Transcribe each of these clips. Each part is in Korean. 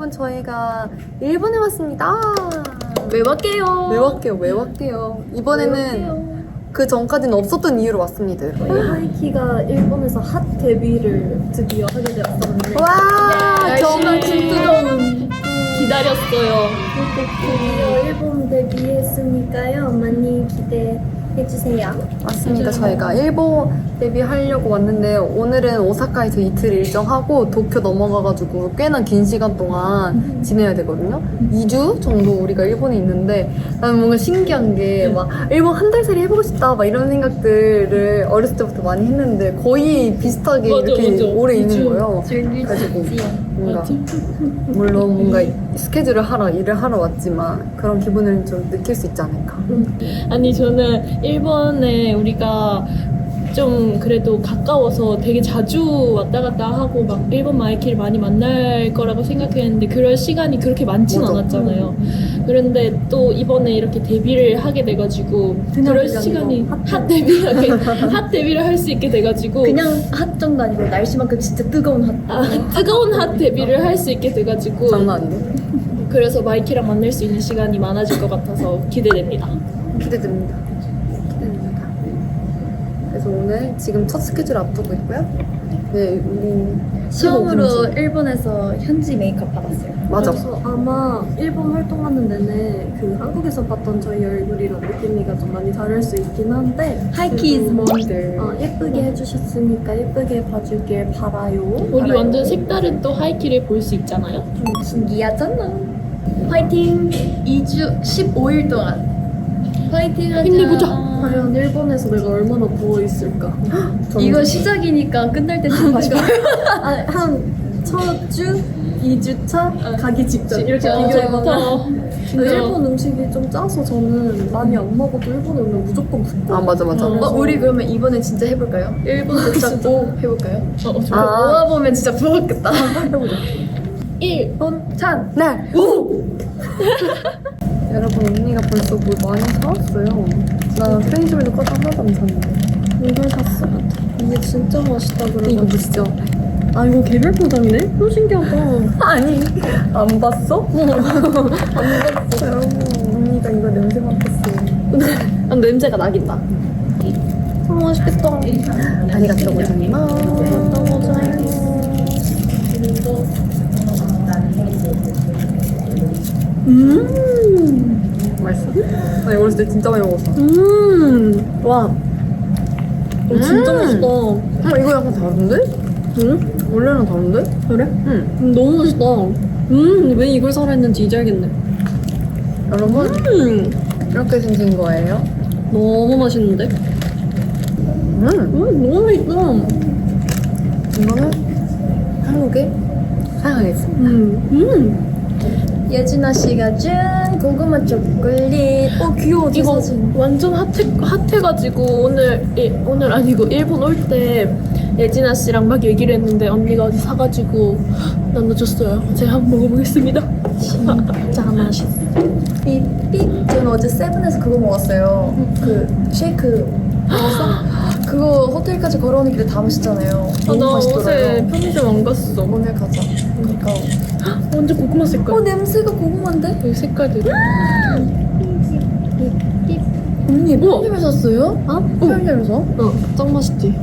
여러분 저희가 일본에 왔습니다. 왜 왔게요? 왜 왔게요? 이번에는 그 전까지는 없었던 이유로 왔습니다. 저희 하이키가 일본에서 핫 데뷔를 드디어 하게 되었었는데 와 정말 정말 뜨거운 기다렸어요. 드디어 일본 데뷔했으니까요. 많이 기대해주세요. 맞습니다. 저희가 일본 데뷔하려고 왔는데 오늘은 오사카에서 이틀 일정하고 도쿄 넘어가가지고 꽤나 긴 시간 동안 지내야 되거든요. 2주 정도 우리가 일본에 있는데 나는 뭔가 신기한 게 막 일본 한 달 살이 해보고 싶다 막 이런 생각들을 어렸을 때부터 많이 했는데 거의 비슷하게 맞아, 이렇게 맞아. 오래 있는 이주. 거예요. 그래가지고 뭔가 물론 뭔가 스케줄을 하러 일을 하러 왔지만 그런 기분을 좀 느낄 수 있지 않을까. 아니 저는 일본에 우리가 좀 그래도 가까워서 되게 자주 왔다 갔다 하고 막 일본 마이키를 많이 만날 거라고 생각했는데 그럴 시간이 그렇게 많진 맞아. 않았잖아요. 그런데 또 이번에 이렇게 데뷔를 하게 돼가지고 그럴 시간이 핫 데뷔하게 핫 데뷔를 할 수 있게 돼가지고 그냥 핫 정도 아니고 날씨만큼 진짜 뜨거운 핫. 뜨거운 핫 데뷔를 할 수 있게 돼가지고 장난 아닌데? 그래서 마이키랑 만날 수 있는 시간이 많아질 것 같아서 기대됩니다. 기대됩니다. 그래서 오늘 지금 첫 스케줄 앞두고 있고요. 네, 우리 처음으로 15분째. 일본에서 현지 메이크업 받았어요. 맞아. 그래서 아마 일본 활동하는 내내 그 한국에서 봤던 저희 얼굴이랑 느낌이가 좀 많이 다를 수 있긴 한데 하이키즈 몬들. 예쁘게 해주셨으니까 예쁘게 봐주길 바라요. 우리 바라요. 완전 색다른 또 하이키를 볼 수 있잖아요. 좀 신기하잖아. 화이팅! 2주 15일 동안. 화이팅 하자. 힘내보자. 과연 일본에서 내가 얼마나 부어 있을까? 이거 시작이니까 끝날 때쯤 봐줘. 첫 주, 2주차 가기 직전 이렇게 어, 비교해보자. 진짜. 일본 음식이 좀 짜서 저는 많이 안 먹어도 일본에 오면 무조건 붓고. 아 맞아 맞아. 우리 그러면 이번에 진짜 해볼까요? 일본 도착 꼭 해볼까요? 좋아. 아. 모아보면 진짜 부럽겠다. 해보자. 일본 찬! 네. 여러분 언니가 벌써 뭘 많이 사왔어요. 나 편의점에서 과자 하나도 안 샀는데. 이걸 샀어. 이게 진짜 맛있다 그러고. 이거 보시죠. 아 이거 개별 포장이네? 너무 신기하다. 아니 안 봤어? 안 봤어. 여러분 언니가 이거 냄새 맡았어요. 냄새가 나긴 나. 너무 맛있겠다. 아리가또 고자이마스. 맛있어? 나 이거 어렸을 때 진짜 많이 먹었어. 와. 진짜 맛있다. 이거 약간 다른데? 응? 원래는 다른데? 그래? 응. 너무 맛있다. 왜 이걸 사라 했는지 이제 알겠네. 여러분 이렇게 생긴 거예요. 너무 맛있는데? 너무 맛있다. 이거는 한국에 사용하겠습니다. 예진아 씨가 준 고구마 초콜릿. 귀여워. 저 이거 사진. 완전 핫해가지고 오늘 아니고 일본 올 때 예진아 씨랑 막 얘기를 했는데 언니가 어디 사가지고 나눠줬어요. 제가 한번 먹어보겠습니다. 진짜 맛있어. 저는 어제 세븐에서 그거 먹었어요. 그 쉐이크 먹었어? 그거 호텔까지 걸어오는 길에 다 맛있잖아요. 너무 나 어제 맛있더라고요. 편의점 안 갔어. 오늘 가자. 그러니까. 완전 고구마 색깔. 냄새가 고구마인데? 여기 색깔들이. 언니 편의점에서 샀어요? 편의점에서? 짱 맛있지?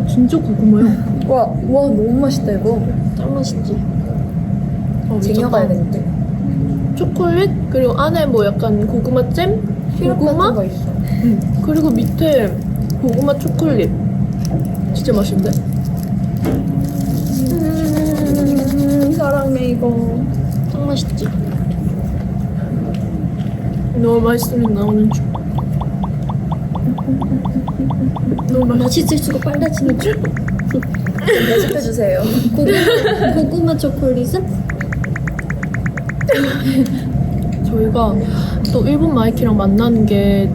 진짜 고구마야. 와 너무 맛있다 이거. 짱 맛있지? 쟁여가야 되는데. 초콜릿 그리고 안에 뭐 약간 고구마 잼, 시럽 고구마 같은 거 있어. 그리고 밑에 고구마 초콜릿. 진짜 맛있는데? 사랑해 이거. 짱 맛있지? 너무 맛있으면 나오는 중. 너무 맛있을수록 빨라지는 줄. 연습해주세요. 고구마 초콜릿은? 저희가 또 일본 마이키랑 만나는 게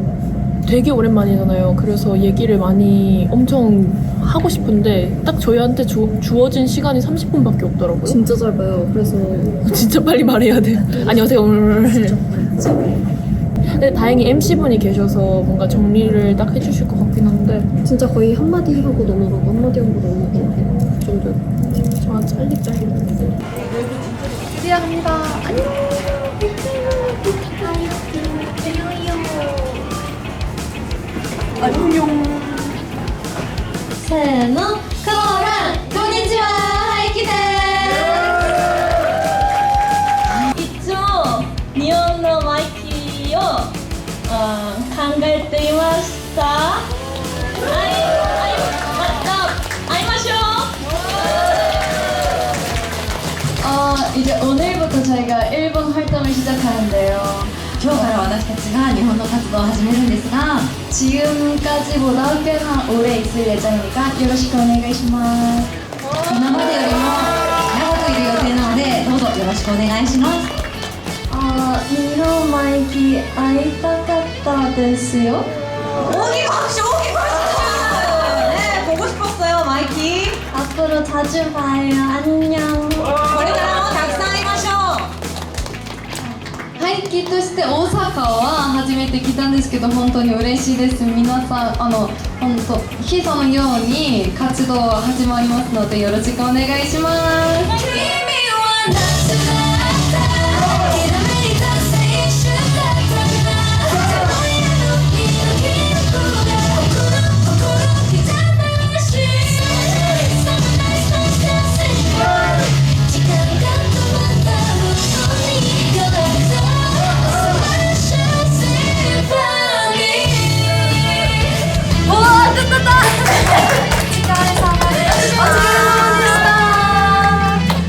되게 오랜만이잖아요. 그래서 얘기를 많이 엄청 하고 싶은데 딱 저희한테 주어진 시간이 30분밖에 없더라고요. 진짜 짧아요. 그래서 진짜 빨리 말해야 돼. 안녕하세요. 근데 다행히 MC분이 계셔서 뭔가 정리를 딱 해주실 것 같긴 한데 진짜 거의 한마디 하고 넘어가고 한마디 하고 넘어가고 그 정도. 맞아. 빨리 빨리. 드디어 갑니다. 안녕. 안녕. せーの、コーラン、こんにちは、ハイキです。いつも日本のマイキーを考えていました。また会いましょう。 이제 오늘부터 저희가 일본 활동을 시작하는데요. 今日から私たちが日本の活動を始めるんですが 지금까지보다 꽤나 오래 있을 예정이니까 よろしくお願いします。今までよりも長くいる予定なのでどうぞよろしくお願いします 日本マイキー会いたかったですよ。 大きく拍手大きく拍手 네, 보고 싶었어요 마이키 앞으로 자주 봐요. 안녕. これからもたくさん会いましょうハイキとして大阪は初めて来たんですけど本当に嬉しいです。皆さん本当ヒソのように活動始まりますのでよろしくお願いします。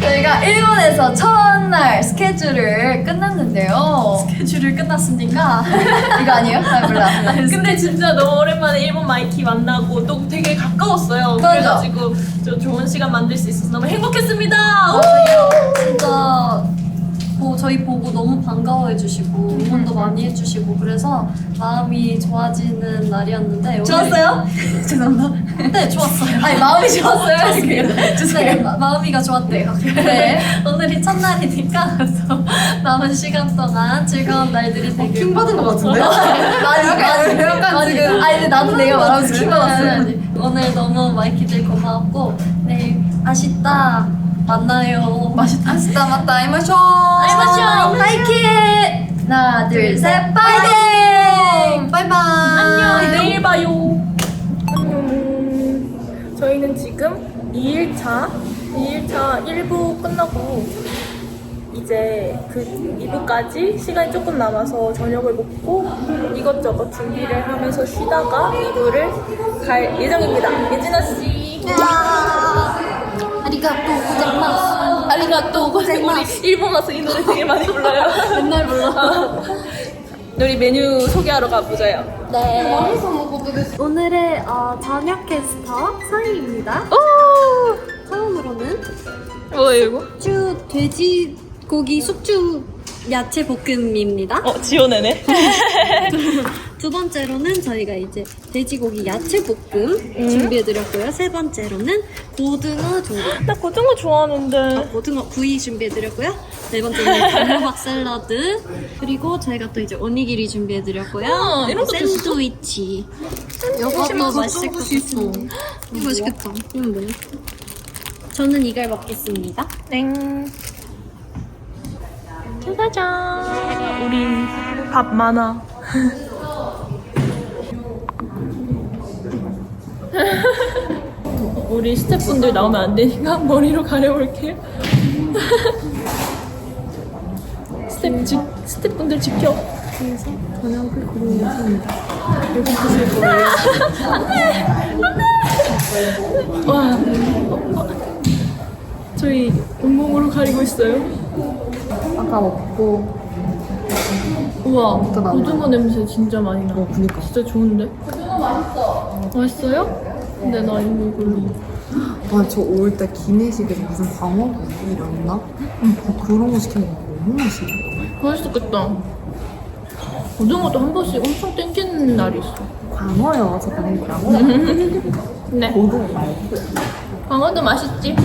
저희가 일본에서 첫날 스케줄을 끝났는데요. 스케줄을 끝났습니까? 이거 아니에요? 아, 몰라. 근데 진짜 너무 오랜만에 일본 마이키 만나고 또 되게 가까웠어요. 맞아. 그래가지고 저 좋은 시간 만들 수 있어서 너무 행복했습니다. 진짜 저희 보고 너무 반가워해 주시고 응원도 많이 해주시고 그래서 마음이 좋아지는 날이었는데 좋았어요? 죄송합니다. 네 좋았어요. 아니, 마음이 좋았어요? 네, 마음이가 좋았대요. 네. 오늘이 첫날이니까 그래서 남은 시간 동안 즐거운 날들이 되길 킹 받은 것 같은데? 아니, 약간 지금. 아니, 근데 나도 내가 말하면서 킹 받았어요. 오늘 너무 마이키들 고마웠고 내일 아쉽다 만나요. 아시다, 맞다. 아이마쇼! 아이마쇼! 하이키! 하나, 둘, 셋, 파이팅! 바이바이! 안녕. 내일 봐요. 저희는 지금 2일차 1부 끝나고 이제 그 2부까지 시간이 조금 남아서 저녁을 먹고 이것저것 준비를 하면서 쉬다가 2부를 갈 예정입니다. 예진아 씨. 아리가또 고생마스. 우리 일본 가서 이 노래 되게 많이 불러요. 맨날 불러. 우리 메뉴 소개하러 가보자요. 오늘의 저녁 캐스터 서희입니다. 처음으로는 뭐예요 이거? 숙주 돼지고기 숙주 야채 볶음입니다. 지원해네. 두 번째로는 저희가 이제 돼지고기 야채 볶음 준비해드렸고요. 세 번째로는 고등어 조림, 나 고등어 좋아하는데. 고등어 구이 준비해드렸고요. 네 번째는 단호박 샐러드, 그리고 저희가 또 이제 오니기리 준비해드렸고요. 이런 것도 있어? 샌드위치. 이것도 맛있을 것 같습니다. 이거 맛있겠다. 이건 뭐야? 저는 이걸 먹겠습니다. 땡. 짜자잔. 우리 밥 많아. 우리 스태프분들 나오면 안 되니까 머리로 가려볼게요. 스태프분들 지켜. 그래서 저녁을 고르고 있습니다. 이거 드실 거예요. 안 돼! 와. 저희 온몸으로 가리고 있어요. 아까 먹고. 우와, 진짜 나온다. 고등어 냄새 진짜 많이 나. 그니까. 진짜 좋은데? 맛있어요? 근데 나 이거 아, 저 올 때 기내식에서 무슨 광어구이였나? 그런 거 시키는 거 너무 맛있어. 맛있었겠다. 고등어도 한 번씩 엄청 땡기는 날이 있어. 광어요, 저 방금 광어. 네. 고등어 말고. 광어도 맛있지?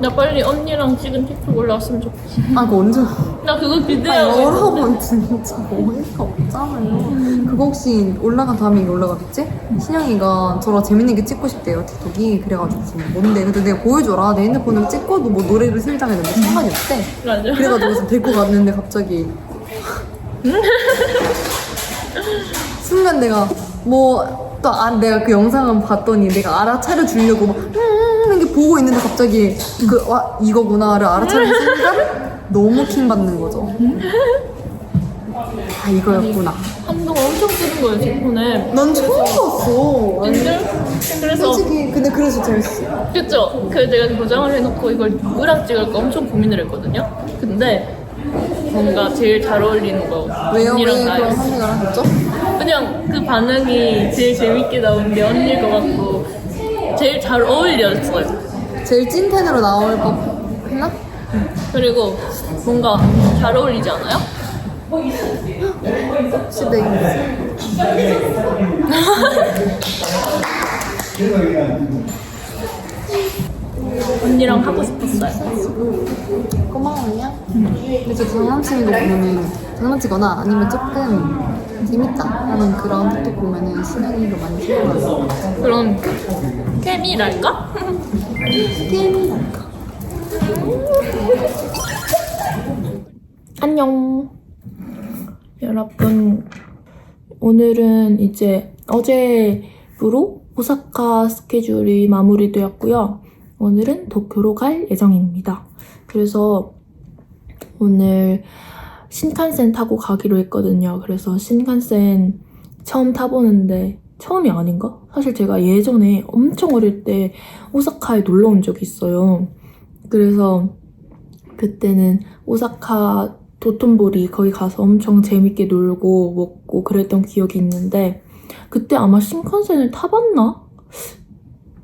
나 빨리 언니랑 찍은 틱톡 올라왔으면 좋겠어. 아 그거 언제 나 그거 아, 기대하고 여러 있어. 번 진짜 어이가 없잖아요. 그거 혹시 올라간 다음에 이게 올라가겠지? 신영이가 저랑 재밌는 게 찍고 싶대요, 틱톡이. 그래가지고 지금 뭔데? 근데 내가 보여줘라. 내 핸드폰으로 찍고도 뭐 노래를 틀자면 뭐 상관이 없대. 맞아. 그래가지고 지금 데리고 갔는데 갑자기 순간 내가 뭐 또 내가 그 영상을 봤더니 내가 알아차려 주려고 막 이렇게 보고 있는데 갑자기 이거구나를 알아차리는 순간 너무 킹 받는 거죠. 아 이거였구나. 한동안 엄청 쓰는 거예요, 제 폰에. 난 처음 봤어. 아니, 근데 그래서 솔직히 근데 그래서 재밌어. 그쵸? 그래서 내가 도장을 해놓고 이걸 누구랑 찍을까 엄청 고민을 했거든요. 근데 뭔가 제일 잘 어울리는 거 왜요? 왜 언니랑 그런 나였어. 선택을 하셨죠? 그냥 그 반응이 제일 재밌게 나온 게 언니일 것 같고 제일 잘 어울렸어요. 제일 찐텐으로 나올 법 했나? 그리고 뭔가 잘 어울리지 않아요? 시댁. 언니랑 하고 싶었어요. 고마워요. 근데 저 장난치는 거 보면은 장난치거나 아니면 조금 재밌다 하는 그런 틱톡 보면은 신영이로 많이 생각나요. 그런 케미랄까? 안녕. 여러분, 오늘은 이제 어제부로 오사카 스케줄이 마무리되었고요. 오늘은 도쿄로 갈 예정입니다. 그래서 오늘 신칸센 타고 가기로 했거든요. 그래서 신칸센 처음 타보는데 처음이 아닌가? 사실 제가 예전에 엄청 어릴 때 오사카에 놀러 온 적이 있어요. 그래서 그때는 오사카 도톤보리 거기 가서 엄청 재밌게 놀고 먹고 그랬던 기억이 있는데 그때 아마 신칸센을 타봤나?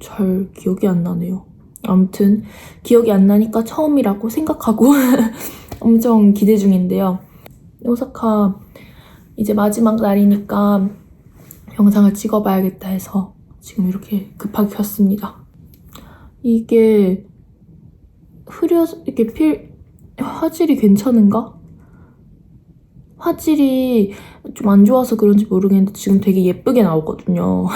잘 기억이 안 나네요. 아무튼 기억이 안 나니까 처음이라고 생각하고 엄청 기대 중인데요. 오사카 이제 마지막 날이니까 영상을 찍어봐야겠다 해서 지금 이렇게 급하게 켰습니다. 이게 화질이 괜찮은가? 화질이 좀 안 좋아서 그런지 모르겠는데 지금 되게 예쁘게 나오거든요.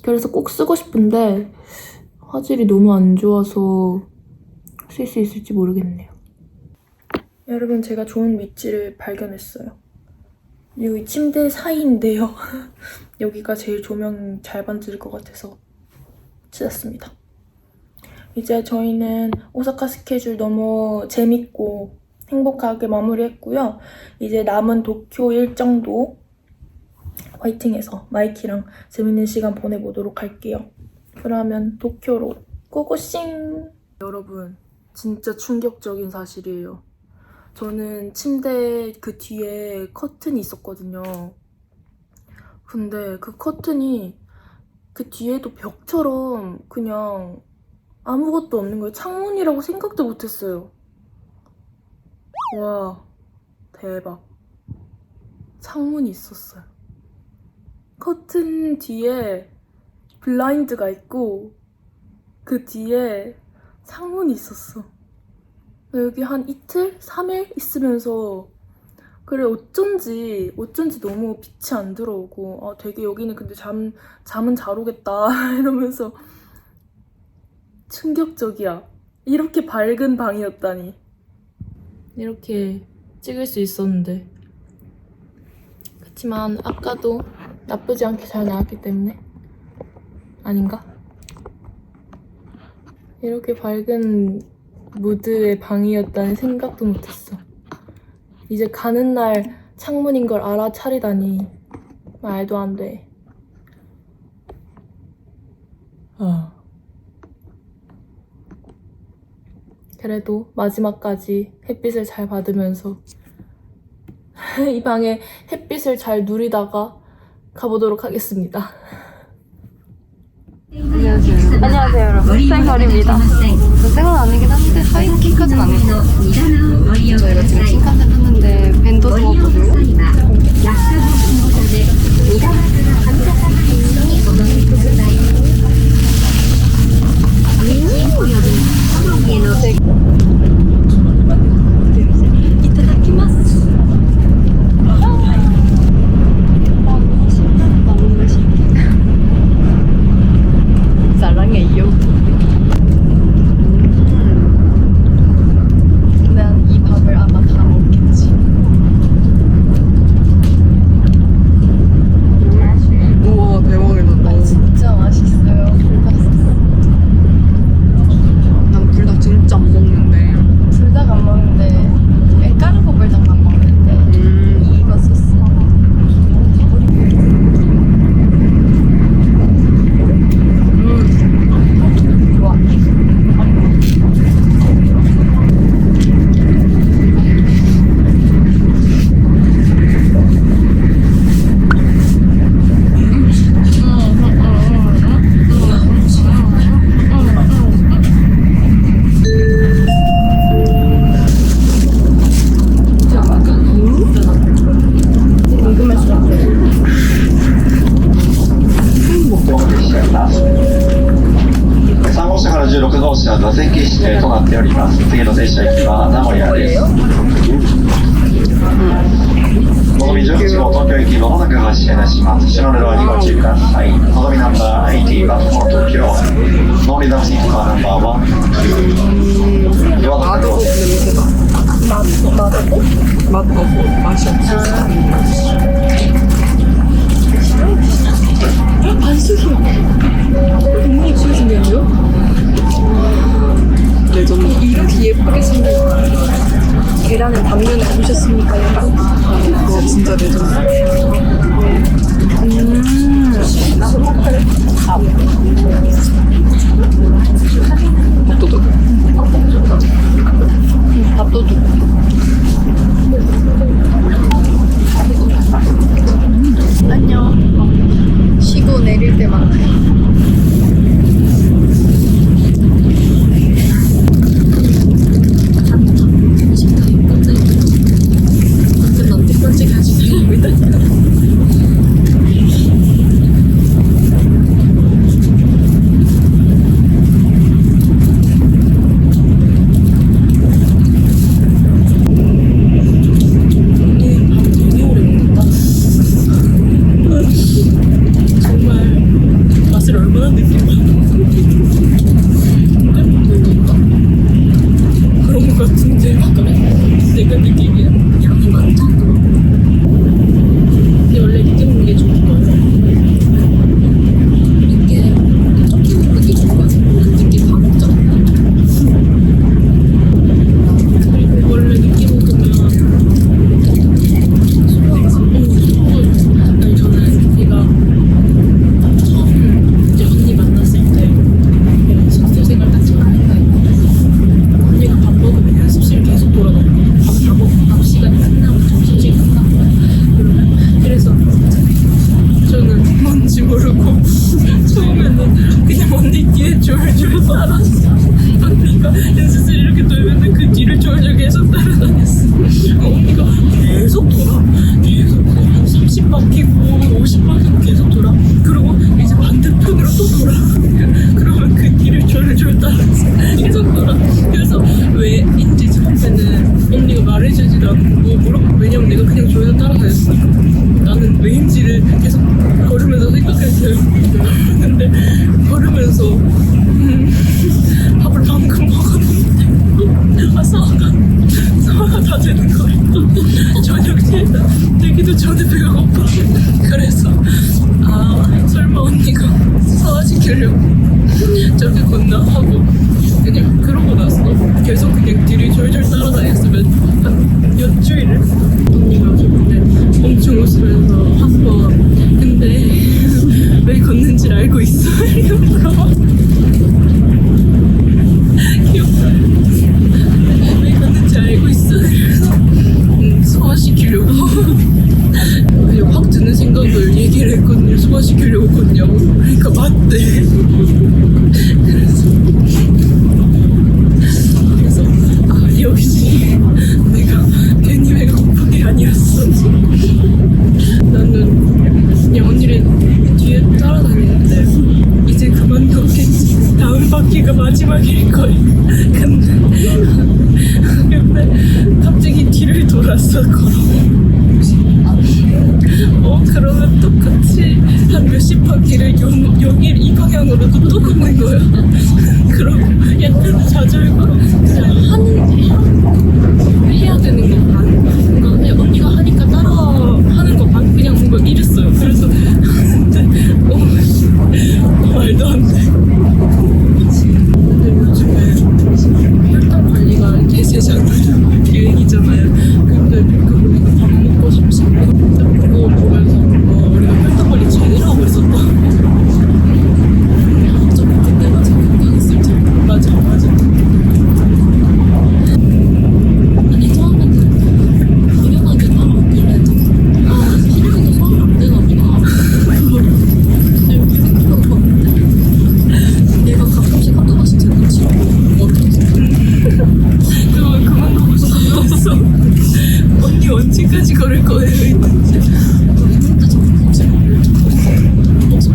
그래서 꼭 쓰고 싶은데 화질이 너무 안 좋아서 쓸 수 있을지 모르겠네요. 여러분, 제가 좋은 위치를 발견했어요. 여기 침대 사이인데요. 여기가 제일 조명 잘 받을 것 같아서 찾았습니다. 이제 저희는 오사카 스케줄 너무 재밌고 행복하게 마무리했고요. 이제 남은 도쿄 일정도 화이팅해서 마이키랑 재밌는 시간 보내보도록 할게요. 그러면 도쿄로 고고싱! 여러분, 진짜 충격적인 사실이에요. 저는 침대 그 뒤에 커튼이 있었거든요. 근데 그 커튼이 그 뒤에도 벽처럼 그냥 아무것도 없는 거예요. 창문이라고 생각도 못했어요. 와, 대박. 창문이 있었어요. 커튼 뒤에 블라인드가 있고 그 뒤에 창문이 있었어. 여기 한 이틀? 3일 있으면서 그래 어쩐지 너무 빛이 안 들어오고 되게 여기는 근데 잠은 잘 오겠다 이러면서 충격적이야. 이렇게 밝은 방이었다니. 이렇게 찍을 수 있었는데 그치만 아까도 나쁘지 않게 잘 나왔기 때문에 아닌가? 이렇게 밝은 무드의 방이었다는 생각도 못했어. 이제 가는 날 창문인 걸 알아차리다니 말도 안 돼. 그래도 마지막까지 햇빛을 잘 받으면서 이 방에 햇빛을 잘 누리다가 가보도록 하겠습니다. 안녕하세요 여러분, 쌩얼입니다. 쌩얼 아니긴 한데 하이킹까지는 아니고 저희가 지금 신칸센 탔는데 벤도 먹었거든요. ります。3号車から16号車座席指定となっております。次の停車駅は名古屋です。のぞみ18号東京行きまもなく発車いたします。後ろのドアにご注意ください。のぞみナンバー80バッフォー東京。ノーリザーブシートカーナンバー1。ドアのクローズ。 반숙이야. 너무 예쁘게 생겼네요. 레전드. 이렇게 예쁘게 생긴 계란을 단면에 보셨습니까, 여러분? 와, 진짜 레전드. 밥도둑. 밥도둑. 안녕. 쉬고 내릴 때만큼.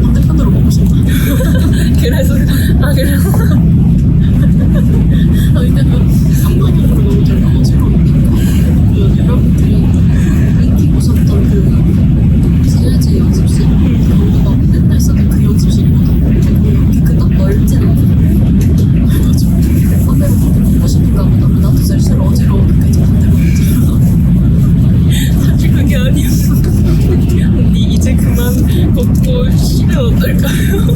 반대편으로 가고 싶다. 그래서 아 그래요? 아 근데 그 3학년으로 너무 잘 어지러우니까 여러분들이 인기 보셨던 그 재즈 연습실 거기가 맨날 쓰던 그 연습실이거든. 그딱 넓진 않아. 그래가지고 선배가 보고 싶은가 보다. 나도 슬슬 어지러우니까 이제 반대로 사실 그게 아니었어. 언니 이제 그만 걷고 쉬면 어떨까요?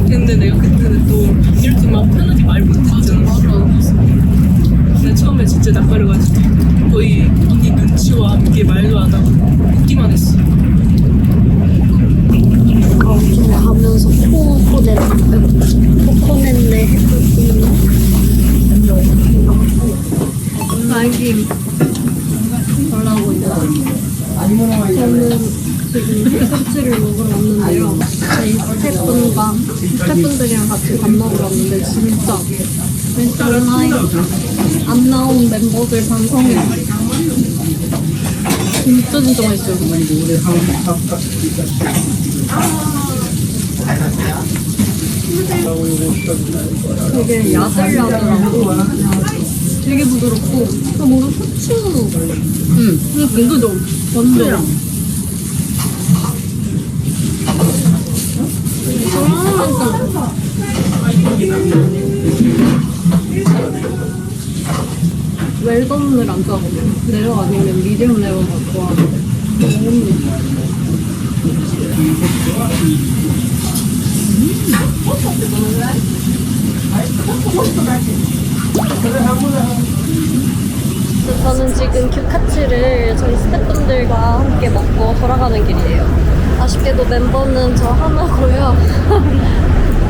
근데 내가 그때는 또 이렇게 막 편하게 말 못하잖아. 근데 처음에 진짜 낯가려가지고 거의 언니 눈치와 함께 말도 안 하고 웃기만 했어. 좀 가면서 코코넷네 해주고 말김 뭐라고 있나? 저는 지금 닭치를 먹으러 왔는데요. 저희 스태프분들이랑 같이 밥 먹으러 왔는데 진짜 왼쪽은 안 나온 멤버들 방송에 진짜 맛있어요. 되게 야들야들하고 되게 부드럽고 뭔가 후추 이거 좀 완전 웰던을 안 좋아하거든요. 레어 아니면 미디엄 레어가 좋아하는데 저는 지금 규카츠를 저희 스태프분들과 함께 먹고 돌아가는 길이에요. 아쉽게도 멤버는 저 하나고요.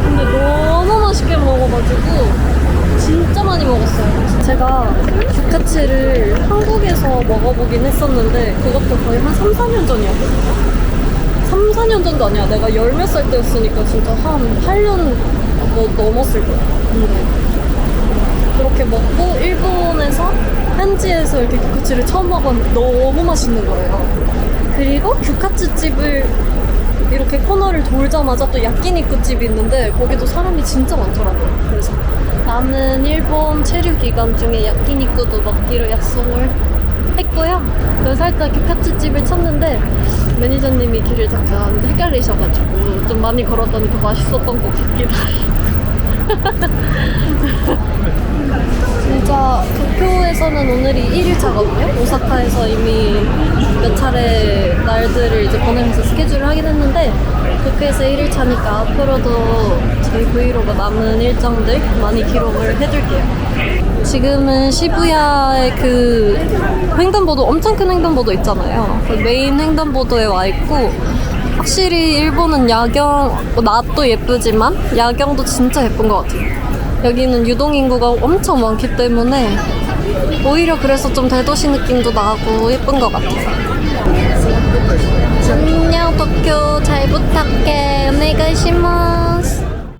근데 너무 맛있게 먹어가지고 진짜 많이 먹었어요. 제가 규카츠를 한국에서 먹어보긴 했었는데 그것도 거의 한 3, 4년 전이었거든요. 3, 4년 전도 아니야. 내가 열 몇 살 때였으니까 진짜 한 8년 뭐 넘었을 거야. 근데 그렇게 먹고 일본에서 현지에서 이렇게 규카츠를 처음 먹었는데 너무 맛있는 거예요. 그리고 규카츠 집을 이렇게 코너를 돌자마자 또 야끼니쿠 집이 있는데 거기도 사람이 진짜 많더라고요. 그래서 남은 일본 체류 기간 중에 야끼니쿠도 먹기로 약속을 했고요. 그래서 살짝 규카츠 집을 찾는데 매니저님이 길을 잠깐 헷갈리셔가지고 좀 많이 걸었더니 더 맛있었던 것 같기도 해요. 진짜 도쿄에서는 오늘이 1일차거든요. 오사카에서 이미 몇 차례 날들을 이제 보내면서 스케줄을 하긴 했는데 도쿄에서 1일차니까 앞으로도 저희 브이로그 남은 일정들 많이 기록을 해둘게요. 지금은 시부야의 그 횡단보도, 엄청 큰 횡단보도 있잖아요. 그 메인 횡단보도에 와 있고 확실히 일본은 야경, 낮도 예쁘지만 야경도 진짜 예쁜 것 같아요. 여기는 유동인구가 엄청 많기 때문에 오히려 그래서 좀 대도시 느낌도 나고 예쁜 것 같아요. 안녕 도쿄, 잘 부탁해. 오네가시마스.